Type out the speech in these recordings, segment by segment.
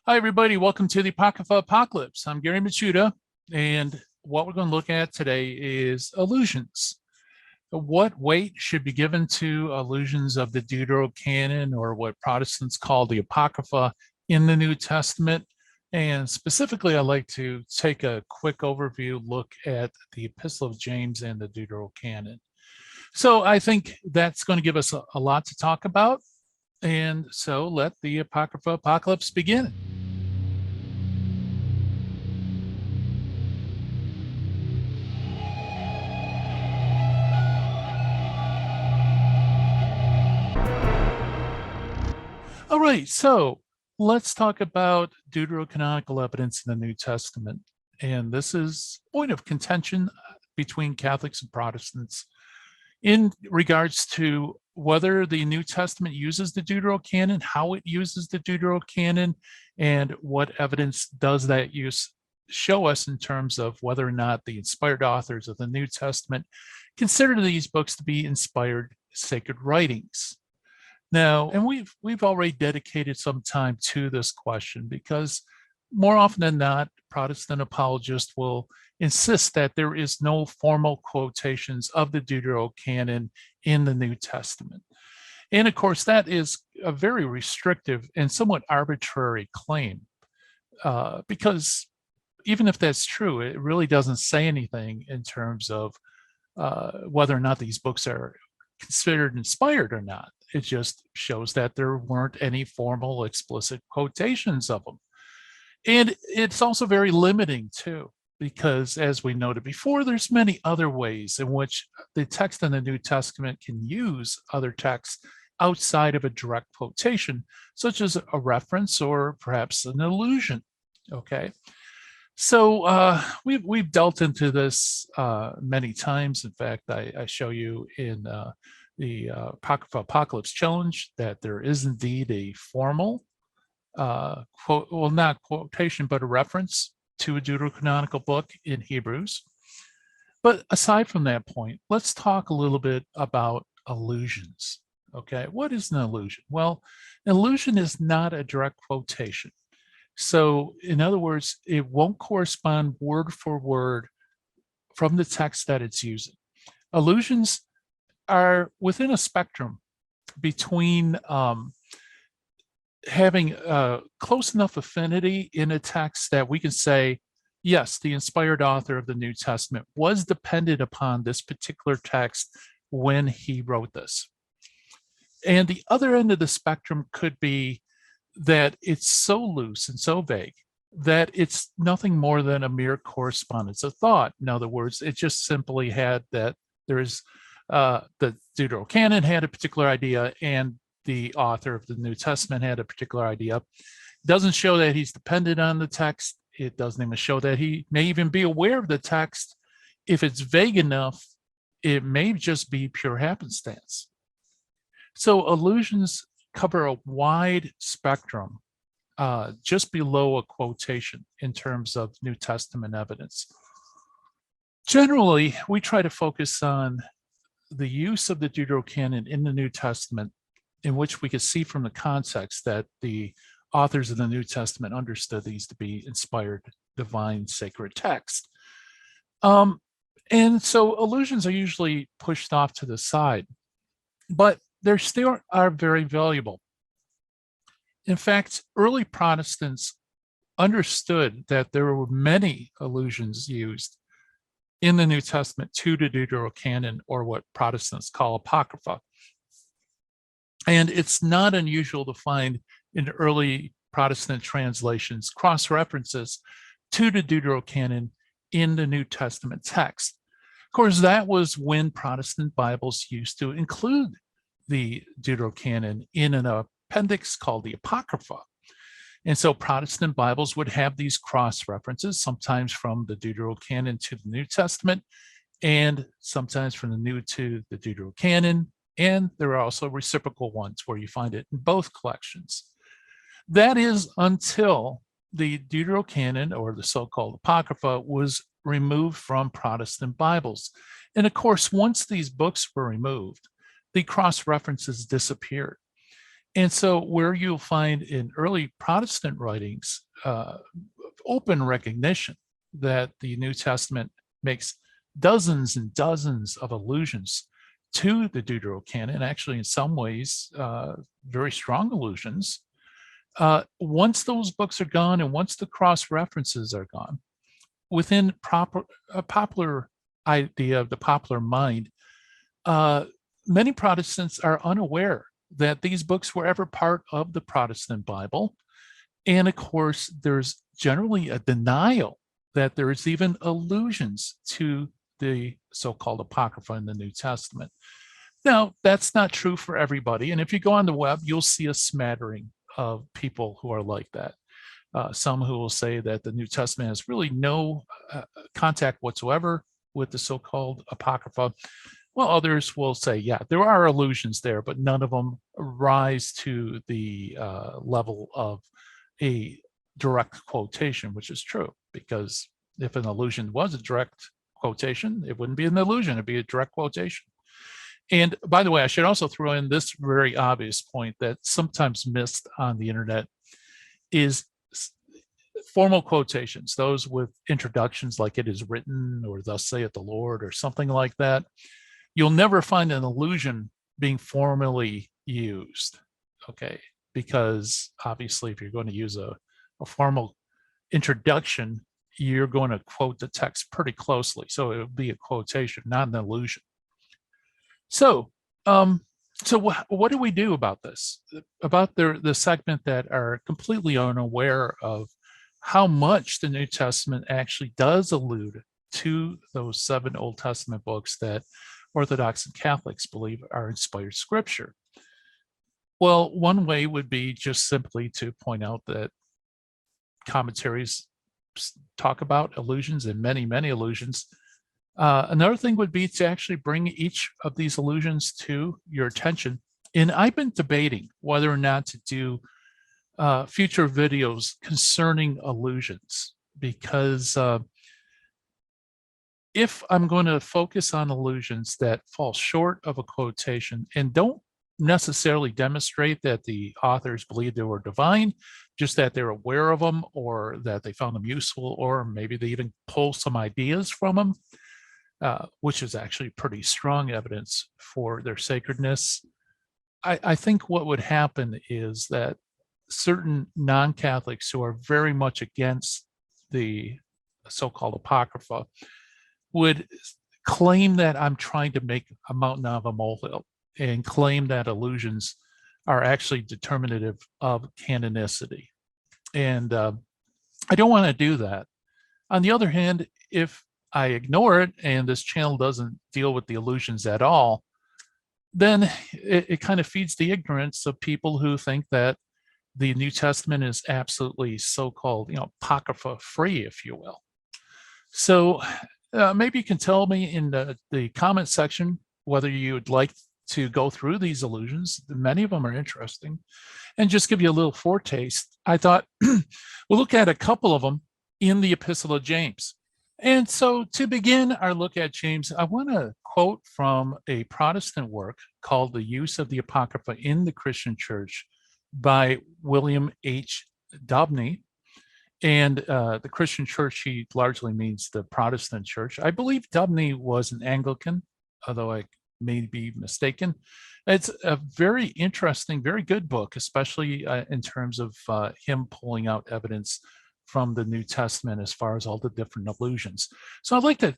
Hi, everybody. Welcome to the Apocrypha Apocalypse. I'm Gary Machuda, and what we're going to look at today is allusions. What weight should be given to allusions of the Deuterocanon, or what Protestants call the Apocrypha, in the New Testament? And specifically, I'd like to take a quick overview look at the Epistle of James and the Deuterocanon. So I think that's going to give us a lot to talk about. And so let the Apocrypha Apocalypse begin. All right, so let's talk about Deuterocanonical evidence in the New Testament. And this is a point of contention between Catholics and Protestants in regards to whether the New Testament uses the Deuterocanon, how it uses the Deuterocanon, and what evidence does that use show us in terms of whether or not the inspired authors of the New Testament consider these books to be inspired sacred writings. Now, and we've already dedicated some time to this question because more often than not, Protestant apologists will insist that there is no formal quotations of the Deuterocanon in the New Testament. And of course, that is a very restrictive and somewhat arbitrary claim because even if that's true, it really doesn't say anything in terms of whether or not these books are considered inspired or not. It just shows that there weren't any formal explicit quotations of them. And it's also very limiting too, because as we noted before, there's many other ways in which the text in the New Testament can use other texts outside of a direct quotation, such as a reference or perhaps an allusion. Okay. So we've dealt into this many times. In fact, I show you in the Apocrypha Apocalypse Challenge that there is indeed a formal quote, well, not quotation, but a reference to a Deuterocanonical book in Hebrews. But aside from that point, let's talk a little bit about allusions. Okay, what is an allusion? Well, an allusion is not a direct quotation. So in other words, it won't correspond word for word from the text that it's using. Allusions are within a spectrum between having a close enough affinity in a text that we can say, yes, the inspired author of the New Testament was dependent upon this particular text when he wrote this. And the other end of the spectrum could be that it's so loose and so vague that it's nothing more than a mere correspondence of thought. In other words, it just simply had that there's the Deuterocanon had a particular idea and the author of the New Testament had a particular idea. It doesn't show that he's dependent on the text. It doesn't even show that he may even be aware of the text. If it's vague enough, it may just be pure happenstance. So allusions cover a wide spectrum just below a quotation in terms of New Testament evidence. Generally, we try to focus on the use of the Deuterocanon in the New Testament, in which we could see from the context that the authors of the New Testament understood these to be inspired divine sacred text. And so allusions are usually pushed off to the side, but they still are very valuable. In fact, early Protestants understood that there were many allusions used in the New Testament to the Deuterocanon, or what Protestants call Apocrypha. And it's not unusual to find in early Protestant translations cross-references to the Deuterocanon in the New Testament text. Of course, that was when Protestant Bibles used to include the Deuterocanon in an appendix called the Apocrypha. And so Protestant Bibles would have these cross-references, sometimes from the Deuterocanon to the New Testament, and sometimes from the New to the Deuterocanon. And there are also reciprocal ones where you find it in both collections. That is until the Deuterocanon, or the so-called Apocrypha, was removed from Protestant Bibles. And of course, once these books were removed, the cross-references disappeared. And so where you'll find in early Protestant writings, open recognition that the New Testament makes dozens and dozens of allusions to the Deuterocanon, actually in some ways, very strong allusions. Once those books are gone and once the cross references are gone, within a popular idea of the popular mind, many Protestants are unaware that these books were ever part of the Protestant Bible. And of course, there's generally a denial that there is even allusions to the so-called Apocrypha in the New Testament. Now, that's not true for everybody. And if you go on the web, you'll see a smattering of people who are like that. Some who will say that the New Testament has really no contact whatsoever with the so-called Apocrypha. Well, others will say, yeah, there are allusions there, but none of them rise to the level of a direct quotation, which is true, because if an allusion was a direct quotation, it wouldn't be an allusion, it'd be a direct quotation. And by the way, I should also throw in this very obvious point that sometimes missed on the internet is formal quotations, those with introductions like "it is written" or "thus saith the Lord" or something like that. You'll never find an allusion being formally used, okay? Because obviously, if you're going to use a formal introduction, you're going to quote the text pretty closely. So it would be a quotation, not an allusion. So, what do we do about this? About the segment that are completely unaware of how much the New Testament actually does allude to those 7 Old Testament books that Orthodox and Catholics believe are inspired scripture. Well, one way would be just simply to point out that commentaries talk about allusions and many, many allusions. Another thing would be to actually bring each of these allusions to your attention. And I've been debating whether or not to do future videos concerning allusions, because if I'm going to focus on allusions that fall short of a quotation and don't necessarily demonstrate that the authors believe they were divine, just that they're aware of them or that they found them useful, or maybe they even pull some ideas from them, which is actually pretty strong evidence for their sacredness. I think what would happen is that certain non-Catholics who are very much against the so-called Apocrypha would claim that I'm trying to make a mountain out of a molehill and claim that allusions are actually determinative of canonicity. And I don't want to do that. On the other hand, if I ignore it and this channel doesn't deal with the allusions at all, then it kind of feeds the ignorance of people who think that the New Testament is absolutely so-called, Apocrypha free, if you will. So maybe you can tell me in the comment section whether you would like to go through these allusions. Many of them are interesting. And just give you a little foretaste, I thought we'll look at a couple of them in the Epistle of James. And so to begin our look at James, I want to quote from a Protestant work called The Use of the Apocrypha in the Christian Church by William H. Dobney. And the Christian Church, he largely means the Protestant Church. I believe Dobney was an Anglican, although I may be mistaken. It's a very interesting, very good book, especially in terms of him pulling out evidence from the New Testament as far as all the different allusions. So I'd like to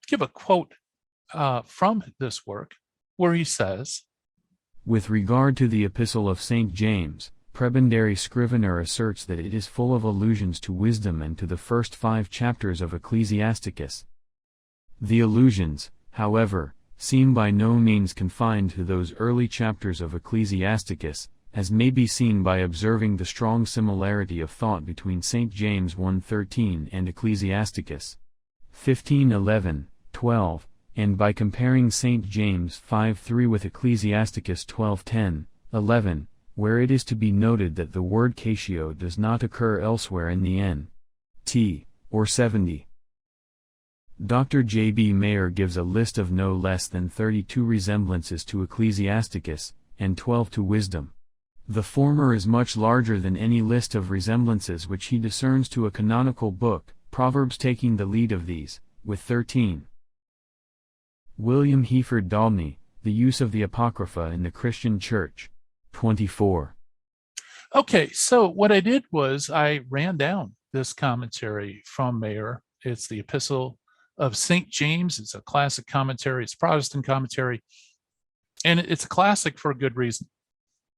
give a quote from this work where he says, "With regard to the Epistle of St. James, Prebendary Scrivener asserts that it is full of allusions to wisdom and to the first 5 chapters of Ecclesiasticus. The allusions, however, seem by no means confined to those early chapters of Ecclesiasticus, as may be seen by observing the strong similarity of thought between St. James 1:13 and Ecclesiasticus 15:11-12, and by comparing St. James 5:3 with Ecclesiasticus 12:10-11, where it is to be noted that the word catio does not occur elsewhere in the N.T. or 70. Dr. J.B. Mayer gives a list of no less than 32 resemblances to Ecclesiasticus, and 12 to wisdom. The former is much larger than any list of resemblances which he discerns to a canonical book, Proverbs taking the lead of these, with 13. William Heford Dalney, The Use of the Apocrypha in the Christian Church. 24. Okay, so what I did was I ran down this commentary from Mayer. It's the Epistle of St. James. It's a classic commentary. It's a Protestant commentary. And it's a classic for a good reason,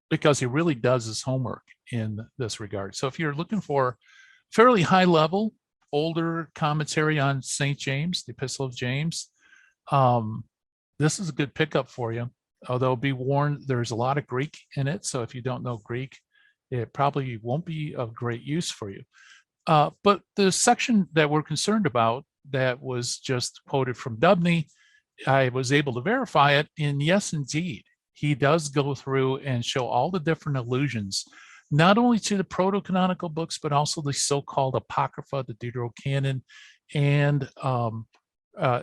because he really does his homework in this regard. So if you're looking for fairly high level, older commentary on St. James, the Epistle of James, this is a good pickup for you. Although be warned, there's a lot of Greek in it. So if you don't know Greek, it probably won't be of great use for you. But the section that we're concerned about that was just quoted from Dubney, I was able to verify it. And yes, indeed, he does go through and show all the different allusions, not only to the proto-canonical books, but also the so-called Apocrypha, the Deuterocanon, and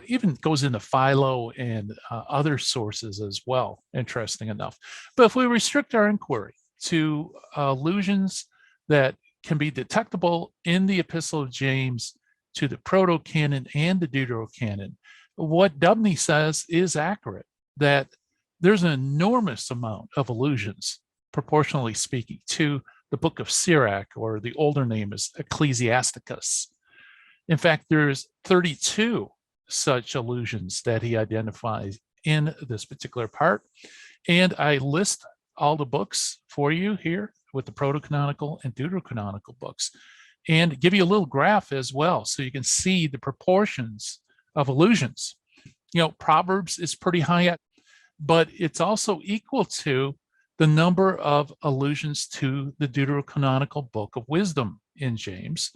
even goes into Philo and other sources as well, interesting enough. But if we restrict our inquiry to allusions that can be detectable in the Epistle of James to the proto-canon and the Deuterocanon, what Dubney says is accurate, that there's an enormous amount of allusions, proportionally speaking, to the book of Sirach, or the older name is Ecclesiasticus. In fact, there's 32 such allusions that he identifies in this particular part. And I list all the books for you here with the proto-canonical and deuterocanonical books, and give you a little graph as well, so you can see the proportions of allusions. You know, Proverbs is pretty high up, but it's also equal to the number of allusions to the Deuterocanonical book of wisdom in James,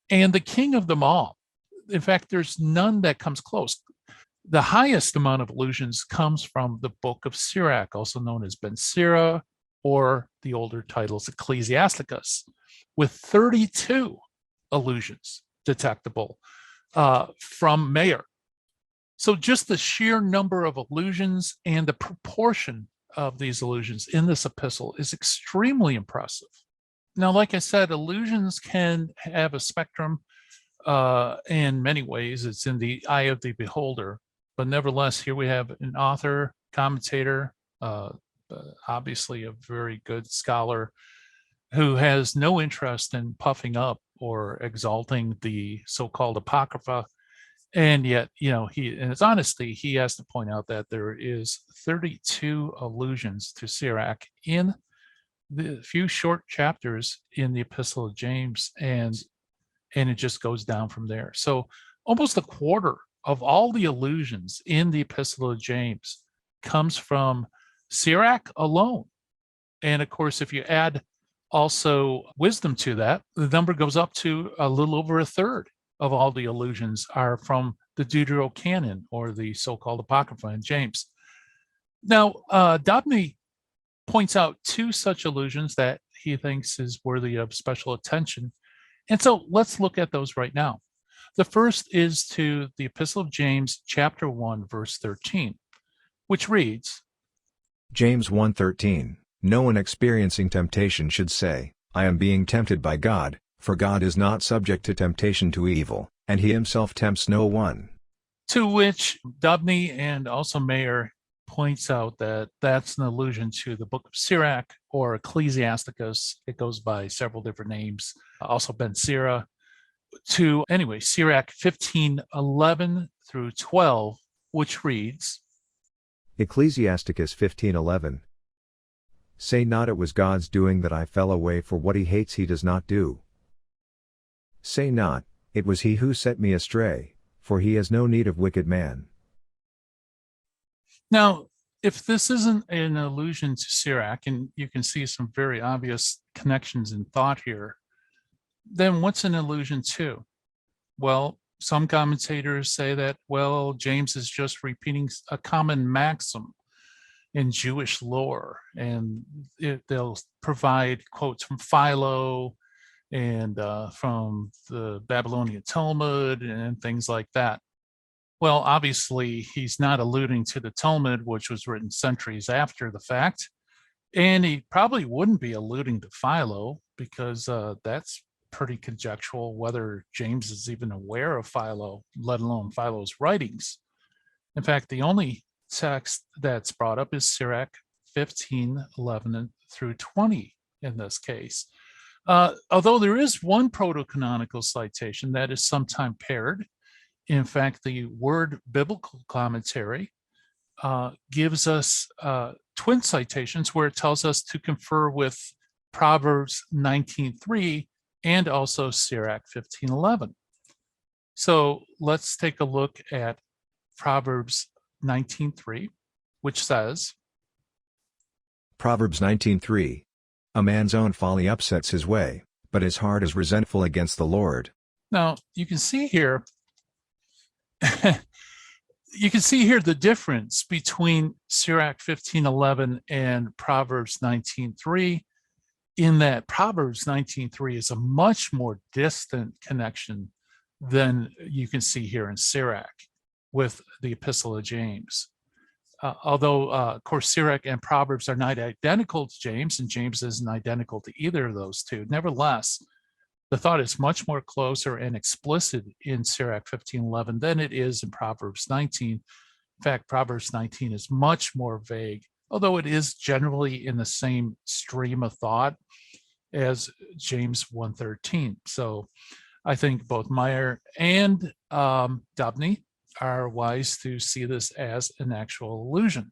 and the king of them all. In fact, there's none that comes close. The highest amount of allusions comes from the book of Sirach, also known as Ben Sira, or the older titles Ecclesiasticus, with 32 allusions detectable from Mayer. So just the sheer number of allusions and the proportion of these allusions in this epistle is extremely impressive. Now, like I said, allusions can have a spectrum. In many ways, it's in the eye of the beholder. But nevertheless, here we have an author, commentator, obviously a very good scholar, who has no interest in puffing up or exalting the so-called Apocrypha. And yet, you know, in his honesty, he has to point out that there is 32 allusions to Sirach in the few short chapters in the Epistle of James, and it just goes down from there. So almost a quarter of all the allusions in the Epistle of James comes from Sirach alone. And of course, if you add also wisdom to that, the number goes up to a little over a third of all the allusions are from the Deuterocanon, or the so-called Apocrypha in James. Now, Dabney points out two such allusions that he thinks is worthy of special attention. And so let's look at those right now. The first is to the Epistle of James, chapter 1, verse 13, which reads, James 1:13, no one experiencing temptation should say, I am being tempted by God, for God is not subject to temptation to evil, and he himself tempts no one. To which Dabney and also Mayer points out that that's an allusion to the book of Sirach, or Ecclesiasticus. It goes by several different names, also Ben Sira, to, anyway, Sirach 15:11 through 12, which reads, Ecclesiasticus 15:11. Say not it was God's doing that I fell away, for what he hates he does not do. Say not, it was he who set me astray, for he has no need of wicked man. Now, if this isn't an allusion to Sirach, and you can see some very obvious connections in thought here, then what's an allusion to? Well, some commentators say that, well, James is just repeating a common maxim in Jewish lore, and they'll provide quotes from Philo and from the Babylonian Talmud and things like that. Well, obviously, he's not alluding to the Talmud, which was written centuries after the fact. And he probably wouldn't be alluding to Philo, because that's pretty conjectural whether James is even aware of Philo, let alone Philo's writings. In fact, the only text that's brought up is Sirach 15:11 through 20 in this case. Although there is one proto-canonical citation that is sometime paired. In fact, the Word Biblical Commentary gives us twin citations where it tells us to confer with Proverbs 19:3 and also Sirach 15:11. So let's take a look at Proverbs 19:3, which says, Proverbs 19:3. A man's own folly upsets his way, but his heart is resentful against the Lord. now you can see here, the difference between Sirach 15:11 and Proverbs 19:3, in that Proverbs 19:3 is a much more distant connection than you can see here in Sirach with the Epistle of James. Although, of course, Sirach and Proverbs are not identical to James, and James isn't identical to either of those two. Nevertheless, the thought is much more closer and explicit in Sirach 15:11 than it is in Proverbs 19. In fact, Proverbs 19 is much more vague, although it is generally in the same stream of thought as James 1:13. So I think both Meyer and Dobney are wise to see this as an actual allusion.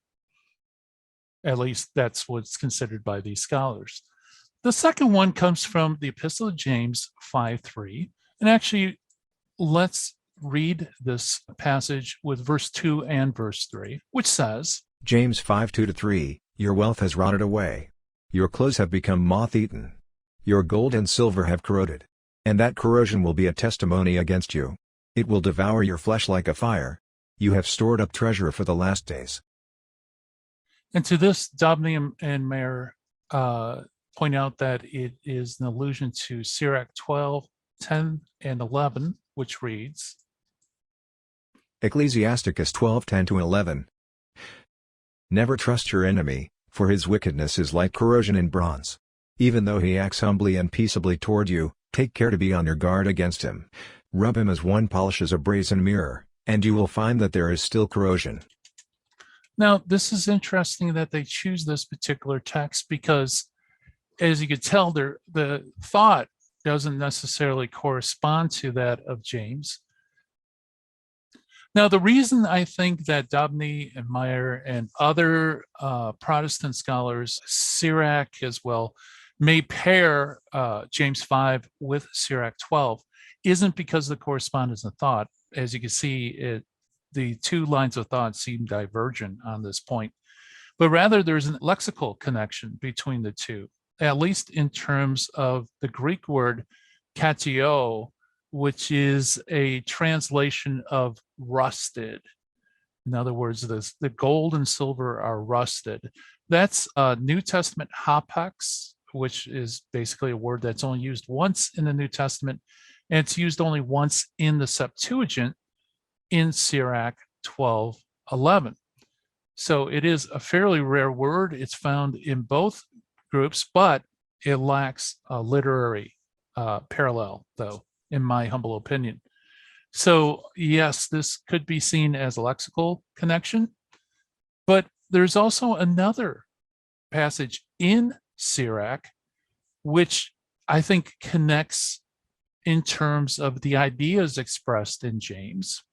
At least that's what's considered by these scholars. The second one comes from the Epistle of James 5:3. And actually, let's read this passage with verse 2 and verse 3, which says, James 5:2-3. Your wealth has rotted away. Your clothes have become moth-eaten. Your gold and silver have corroded. And that corrosion will be a testimony against you. It will devour your flesh like a fire. You have stored up treasure for the last days. And to this, Dobney and Mayer point out that it is an allusion to Sirach 12:10 and 11, which reads, Ecclesiasticus 12:10-11. Never trust your enemy, for his wickedness is like corrosion in bronze. Even though he acts humbly and peaceably toward you, take care to be on your guard against him. Rub him as one polishes a brazen mirror, and you will find that there is still corrosion. Now, this is interesting that they choose this particular text because, as you could tell, the thought doesn't necessarily correspond to that of James. Now, the reason I think that Dobney and Meyer and other Protestant scholars, Sirach as well, may pair James 5 with Sirach 12 isn't because of the correspondence of thought. As you can see, the two lines of thought seem divergent on this point, but rather there's a lexical connection between the two, at least in terms of the Greek word katio, which is a translation of rusted. In other words, the gold and silver are rusted. That's New Testament hapax, which is basically a word that's only used once in the New Testament, and it's used only once in the Septuagint in Sirach 12:11. So it is a fairly rare word. It's found in both groups, but it lacks a literary parallel, though, in my humble opinion. So yes, this could be seen as a lexical connection, but there's also another passage in Sirach which I think connects in terms of the ideas expressed in James.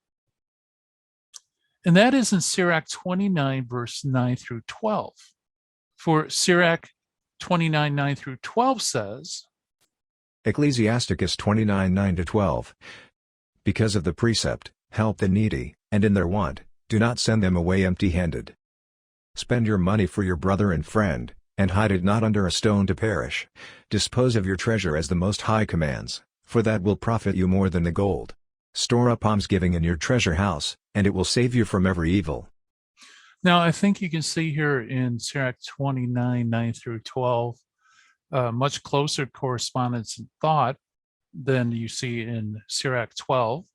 And that is in Sirach 29, verse 9 through 12. For Sirach 29, 9 through 12 says, Ecclesiasticus 29:9-12. Because of the precept, help the needy, and in their want, do not send them away empty-handed. Spend your money for your brother and friend, and hide it not under a stone to perish. Dispose of your treasure as the Most High commands, for that will profit you more than the gold. Store up almsgiving in your treasure house, and it will save you from every evil. Now, I think you can see here in Sirach 29, 9 through 12, much closer correspondence in thought than you see in Sirach 12,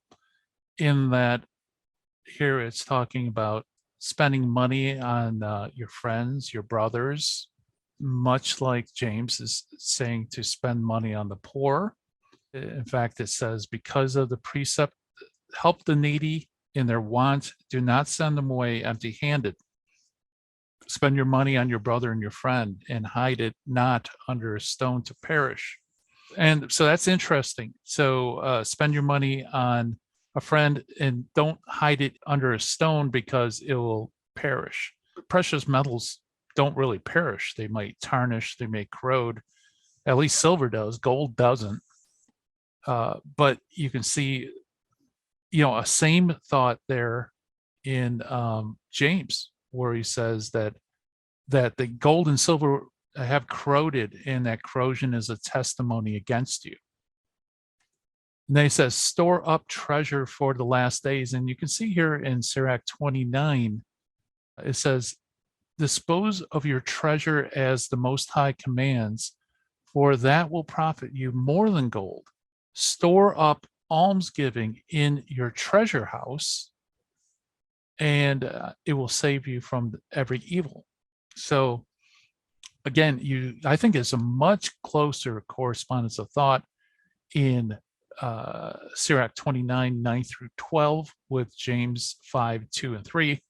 in that here it's talking about spending money on your friends, your brothers, much like James is saying to spend money on the poor. In fact, it says, because of the precept, help the needy in their want, do not send them away empty-handed. Spend your money on your brother and your friend, and hide it not under a stone to perish. And so that's interesting. So spend your money on a friend and don't hide it under a stone, because it will perish. Precious metals don't really perish. They might tarnish, they may corrode. At least silver does, gold doesn't. But you can see, a same thought there in James, where he says that the gold and silver have corroded, and that corrosion is a testimony against you. And then he says, store up treasure for the last days. And you can see here in Sirach 29, it says, dispose of your treasure as the Most High commands, for that will profit you more than gold. Store up almsgiving in your treasure house, and it will save you from every evil. So again, I think it's a much closer correspondence of thought in Sirach 29, 9 through 12 with James 5, 2 and 3.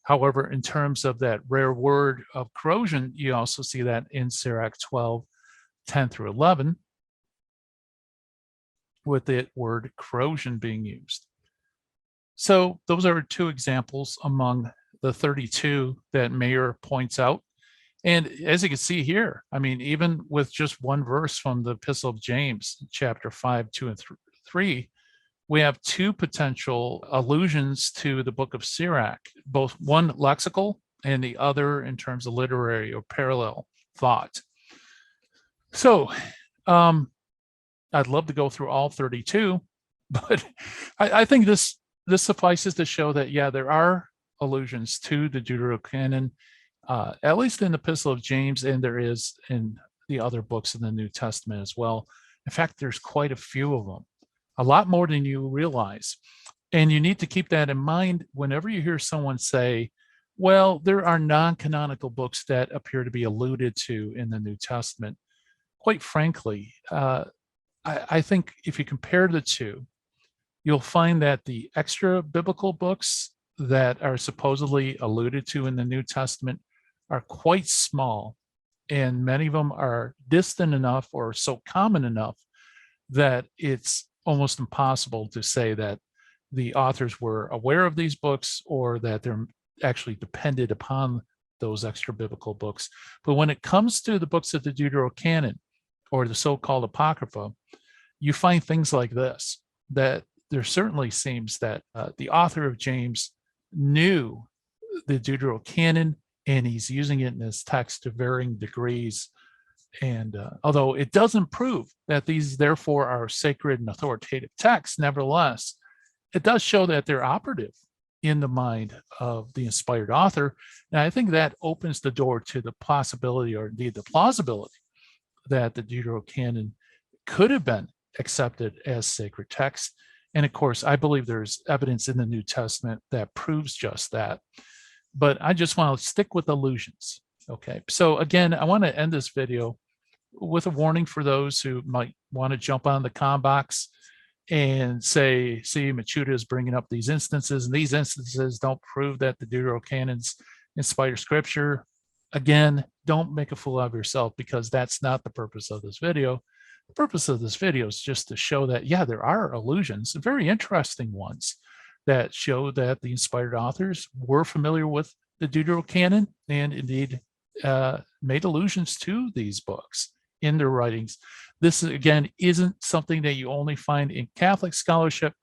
However, in terms of that rare word of corrosion, you also see that in Sirach 12, 10 through 11, with the word corrosion being used. So those are two examples among the 32 that Mayer points out. And as you can see here, I mean, even with just one verse from the Epistle of James, chapter 5, 2 and 3, we have two potential allusions to the book of Sirach, both one lexical and the other in terms of literary or parallel thought. So I'd love to go through all 32, but I think this suffices to show that, yeah, there are allusions to the Deuterocanon, at least in the Epistle of James, and there is in the other books in the New Testament as well. In fact, there's quite a few of them, a lot more than you realize. And you need to keep that in mind whenever you hear someone say, well, there are non-canonical books that appear to be alluded to in the New Testament. Quite frankly, I think if you compare the two, you'll find that the extra biblical books that are supposedly alluded to in the New Testament are quite small, and many of them are distant enough or so common enough that it's almost impossible to say that the authors were aware of these books or that they're actually depended upon those extra biblical books. But when it comes to the books of the Deuterocanon, or the so-called Apocrypha, you find things like this, that there certainly seems that the author of James knew the Deuterocanon, and he's using it in his text to varying degrees. And although it doesn't prove that these therefore are sacred and authoritative texts, nevertheless, it does show that they're operative in the mind of the inspired author. And I think that opens the door to the possibility, or indeed the plausibility, that the Deuterocanon could have been accepted as sacred text. And of course, I believe there's evidence in the New Testament that proves just that. But I just want to stick with allusions. Okay, so again, I want to end this video with a warning for those who might want to jump on the com box and say, see, Machuda is bringing up these instances, and these instances don't prove that the Deuterocanons inspire scripture. Again, don't make a fool of yourself, because that's not the purpose of this video. The purpose of this video is just to show that, yeah, there are allusions, very interesting ones, that show that the inspired authors were familiar with the Deuterocanon and indeed made allusions to these books in their writings. This, again, isn't something that you only find in Catholic scholarship.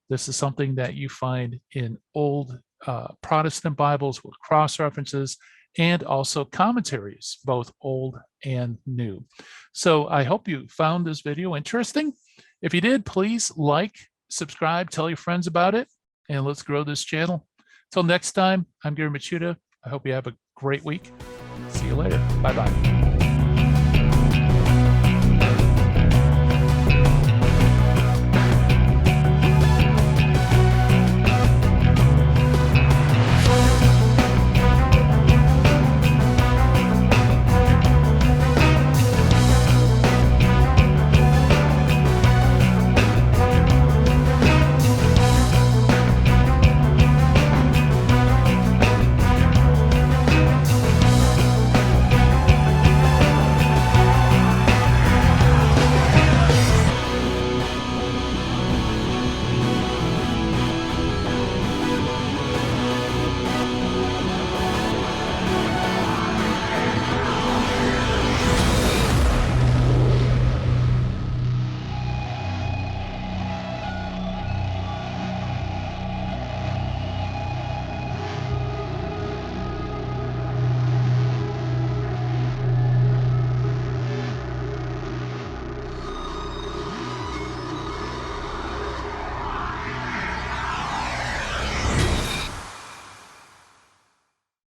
This is something that you find in old Protestant Bibles with cross-references, and also commentaries, both old and new. So I hope you found this video interesting. If you did, please like, subscribe, tell your friends about it, and let's grow this channel. Till next time, I'm Gary Machuda. I hope you have a great week. See you later. Bye-bye.